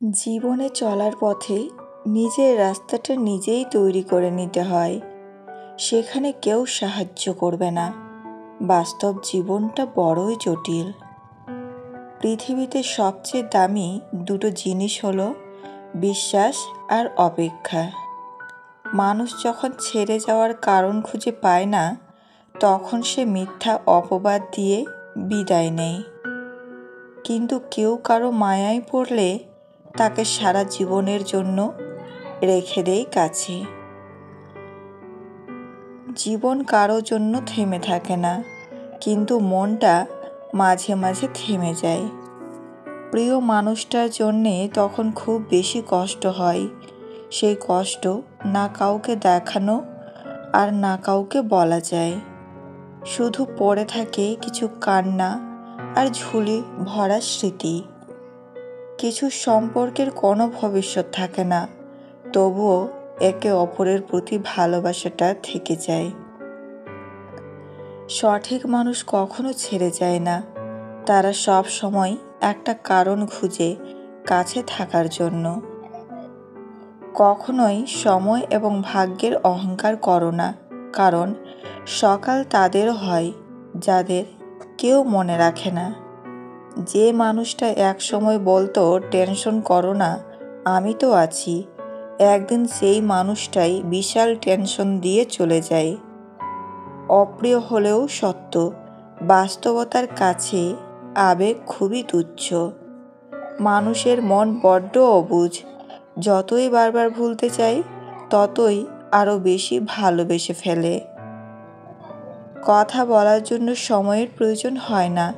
জীবনে চলার পথে নিজের রাস্তাটা নিজেই তৈরি করে নিতে হয়। সেখানে কেউ সাহায্য করবে না। বাস্তব জীবনটা বড়ই জটিল। পৃথিবীতে সবচেয়ে দামি দুটো জিনিস হলো বিশ্বাস আর অপেক্ষা। মানুষ যখন ছেড়ে যাওয়ার কারণ খুঁজে পায় না, তখন সে মিথ্যা অপবাদ দিয়ে বিদায় নেয়। কিন্তু কেউ কারো মায়ায় পড়লে তাকে সারা জীবনের জন্য রেখে দেয় কাছে। জীবন কারো জন্য থেমে থাকে না, কিন্তু মনটা মাঝে মাঝে থেমে যায়। প্রিয় মানুষটার জন্যে তখন খুব বেশি কষ্ট হয়। সেই কষ্ট না কাউকে দেখানো আর না কাউকে বলা যায়। শুধু পড়ে থাকে কিছু কান্না আর ঝুলি ভরা স্মৃতি। কিছু সম্পর্কের কোনো ভবিষ্যৎ থাকে না, তবুও একে অপরের প্রতি ভালোবাসাটা থেকে যায়। সঠিক মানুষ কখনো ছেড়ে যায় না। তারা সব সময় একটা কারণ খুঁজে কাছে থাকার জন্য। কখনোই সময় এবং ভাগ্যের অহংকার করো না, কারণ সকাল তাদের হয় যাদের কেউ মনে রাখে না। যে মানুষটা এক সময় বলতো টেনশন করো না, আমি তো আছি, একদিন সেই মানুষটাই বিশাল টেনশন দিয়ে চলে যায়। অপ্রিয় হলেও সত্য, বাস্তবতার কাছে আবেগ খুবই তুচ্ছ। মানুষের মন বড্ড অবুঝ। যতই বারবার ভুলতে চায়, ততই আরও বেশি ভালোবেসে ফেলে। কথা বলার জন্য সময়ের প্রয়োজন হয় না,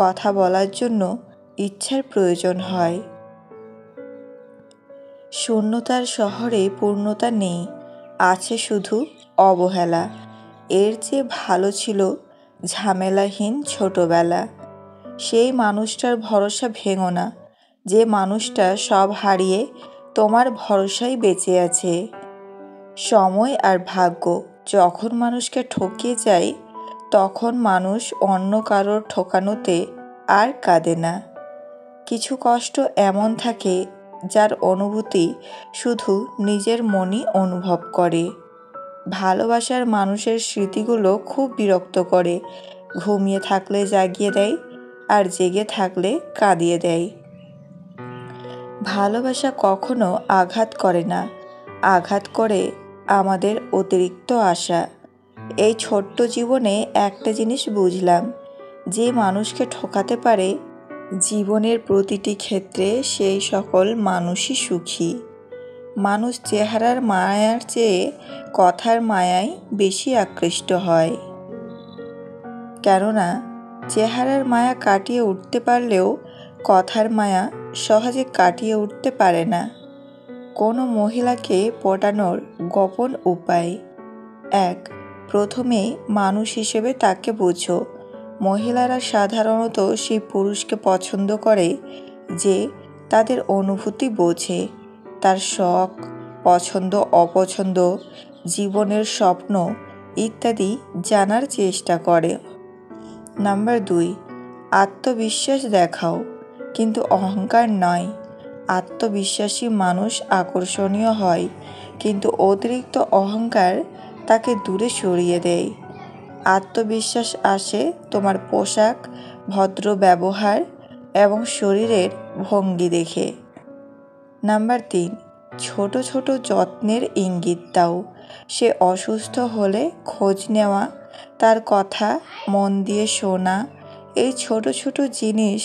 কথা বলার জন্য ইচ্ছার প্রয়োজন হয়। শূন্যতার শহরে পূর্ণতা নেই, আছে শুধু অবহেলা। এর চেয়ে ভালো ছিল ঝামেলাহীন ছোটবেলা। সেই মানুষটার ভরসা ভেঙো না, যে মানুষটা সব হারিয়ে তোমার ভরসায় বেঁচে আছে। সময় আর ভাগ্য যখন মানুষকে ঠকিয়ে যায়, তখন মানুষ অন্য কারোর ঠকানোতে আর কাঁদে না। কিছু কষ্ট এমন থাকে যার অনুভূতি শুধু নিজের মনই অনুভব করে। ভালোবাসার মানুষের স্মৃতিগুলো খুব বিরক্ত করে। ঘুমিয়ে থাকলে জাগিয়ে দেয়, আর জেগে থাকলে কাঁদিয়ে দেয়। ভালোবাসা কখনো আঘাত করে না, আঘাত করে আমাদের অতিরিক্ত আশা। এই ছোট্ট জীবনে একটা জিনিস বুঝলাম, যে মানুষকে ঠকাতে পারে জীবনের প্রতিটি ক্ষেত্রে সেই সকল মানুষই সুখী। মানুষ চেহারার মায়ার চেয়ে কথার মায়ায় বেশি আকৃষ্ট হয়। কেননা চেহারার মায়া কাটিয়ে উঠতে পারলেও কথার মায়া সহজে কাটিয়ে উঠতে পারে না। কোনো মহিলাকে পটানোর গোপন উপায়: 1. প্রথমে মানুষ হিসেবে তাকে বোঝো। মহিলারা সাধারণত সেই পুরুষকে পছন্দ করে যে তাদের অনুভূতি বোঝে, তার শখ, পছন্দ অপছন্দ, জীবনের স্বপ্ন ইত্যাদি জানার চেষ্টা করে। নাম্বার 2. আত্মবিশ্বাস দেখাও, কিন্তু অহংকার নয়। আত্মবিশ্বাসী মানুষ আকর্ষণীয় হয়, কিন্তু অতিরিক্ত অহংকার তাকে দূরে সরিয়ে দেয়। আত্মবিশ্বাস আসে তোমার পোশাক, ভদ্র ব্যবহার এবং শরীরের ভঙ্গি দেখে। নাম্বার 3. ছোট ছোট যত্নের ইঙ্গিত দাও। সে অসুস্থ হলে খোঁজ নেওয়া, তার কথা মন দিয়ে শোনা, এই ছোট ছোট জিনিস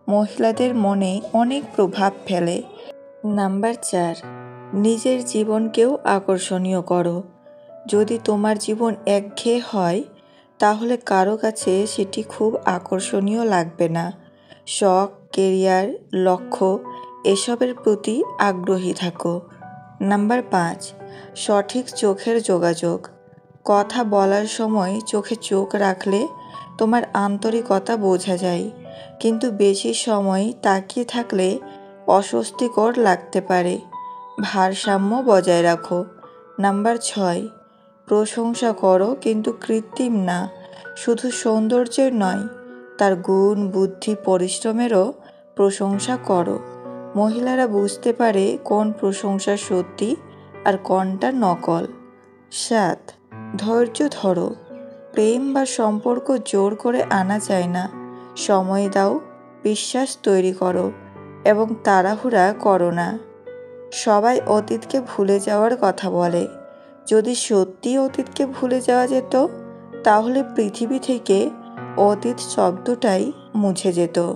মহিলাদের মনে অনেক প্রভাব ফেলে। নাম্বার 4. নিজের জীবনকেও আকর্ষণীয় করো। যদি তোমার জীবন একঘেয়ে হয়, তাহলে কারো কাছে সেটি খুব আকর্ষণীয় লাগবে না। শখ, কেরিয়ার, লক্ষ্য এসবের প্রতি আগ্রহী থাকো। নাম্বার 5. সঠিক চোখের যোগাযোগ। কথা বলার সময় চোখে চোখ রাখলে তোমার আন্তরিকতা বোঝা যায়, কিন্তু বেশি সময় তাকিয়ে থাকলে অস্বস্তিকর লাগতে পারে। ভারসাম্য বজায় রাখো। নাম্বার 6. প্রশংসা করো, কিন্তু কৃত্রিম না। শুধু সৌন্দর্যের নয়, তার গুণ, বুদ্ধি, পরিশ্রমেরও প্রশংসা করো। মহিলারা বুঝতে পারে কোন প্রশংসা সত্যি আর কোনটা নকল। 7. ধৈর্য ধরো। প্রেম বা সম্পর্ক জোর করে আনা যায় না। সময় দাও, বিশ্বাস তৈরি করো এবং তাড়াহুড়া করো না। সবাই অতীতকে ভুলে যাওয়ার কথা বলে। যদি সত্যি অতীতকে ভুলে যাওয়া যেত তাহলে পৃথিবী থেকে অতীত শব্দটাই মুছে যেত।